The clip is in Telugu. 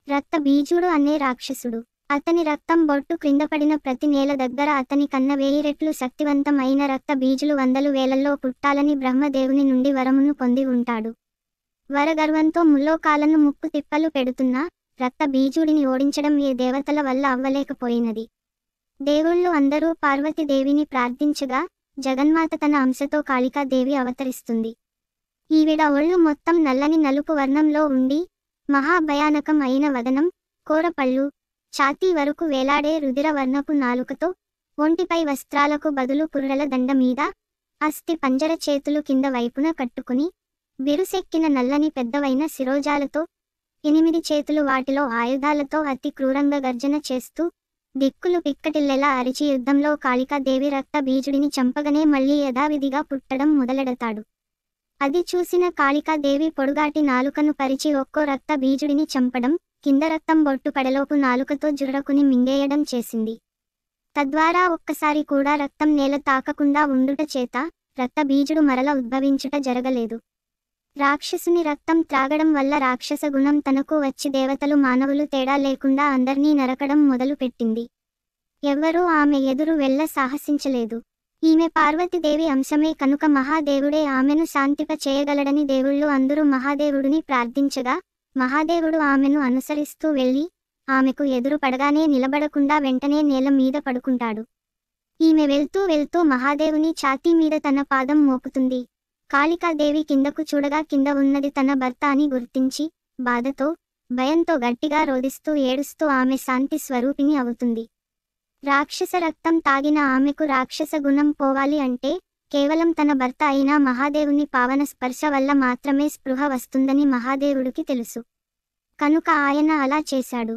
రక్త బీజుడు అనే రాక్షసుడు. అతని రక్తం బొట్టు క్రిందపడిన ప్రతి నేల దగ్గర అతని కన్న 1000 రెట్లు శక్తివంతం అయిన రక్త బీజులు వందలు వేలల్లో పుట్టాలని బ్రహ్మదేవుని నుండి వరమును పొంది ఉంటాడు. వరగర్వంతో ముల్లోకాలను ముప్పు తిప్పలు పెడుతున్నా రక్త బీజుడిని ఓడించడం ఏ దేవతల వల్ల అవ్వలేకపోయినది. దేవుళ్ళు అందరూ పార్వతీదేవిని ప్రార్థించగా జగన్మాత తన అంశతో కాళికాదేవి అవతరిస్తుంది. ఈవిడ ఒళ్ళు మొత్తం నల్లని నలుపు వర్ణంలో ఉండి మహాభయానకం అయిన వదనం, కోరపళ్ళు, ఛాతీ వరకు వేలాడే రుధిర వర్ణపు నాలుకతో, ఒంటిపై వస్త్రాలకు బదులు పుర్రెల దండ మీద అస్థి పంజర చేతులు కింద వైపున కట్టుకుని, బిరుసెక్కిన నల్లని పెద్దవైన శిరోజాలతో 8 చేతులు వాటిలో ఆయుధాలతో అతి క్రూరంగా గర్జన చేస్తూ, దిక్కులు పిక్కటిల్లెలా అరిచి యుద్ధంలో కాళికాదేవి రక్త బీజుడిని చంపగనే మళ్లీ యథావిధిగా పుట్టడం మొదలెడతాడు. అది చూసిన కాళికాదేవి పొడుగాటి నాలుకను పరిచి ఒక్కో రక్త బీజుడిని చంపడం, కింద రక్తం బొట్టు పడలోపు నాలుకతో జుర్రకుని మింగేయడం చేసింది. తద్వారా ఒక్కసారి కూడా రక్తం నేల తాకకుండా ఉండుట చేత రక్త బీజుడు మరల ఉద్భవించుట జరగలేదు. రాక్షసుని రక్తం త్రాగడం వల్ల రాక్షస గుణం తనకు వచ్చి దేవతలు మానవులు తేడా లేకుండా అందర్నీ నరకడం మొదలు పెట్టింది. ఎవ్వరూ ఆమె ఎదురు వెళ్ళ సాహసించలేదు. ఈమె పార్వతీదేవి అంశమే కనుక మహాదేవుడే ఆమెను శాంతిప చేయగలడని దేవుళ్ళు అందరూ మహాదేవుడిని ప్రార్థించగా, మహాదేవుడు ఆమెను అనుసరిస్తూ వెళ్ళి ఆమెకు ఎదురు పడగానే నిలబడకుండా వెంటనే నేల మీద పడుకుంటాడు. ఈమె వెళ్తూ వెళ్తూ మహాదేవుని ఛాతీ మీద తన పాదం మోపుతుంది. కాళికాదేవి కిందకు చూడగా కింద ఉన్నది తన భర్త అని గుర్తించి బాధతో, భయంతో గట్టిగా రోదిస్తూ ఏడుస్తూ ఆమె శాంతి స్వరూపిణి అవుతుంది. రాక్షస రక్తం తాగిన ఆమెకు రాక్షస గుణం పోవాలి అంటే కేవలం తన భర్త అయిన మహాదేవుని పావన స్పర్శ వల్ల మాత్రమే స్పృహ వస్తుందని మహాదేవుడికి తెలుసు. కనుక ఆయన అలా చేశాడు.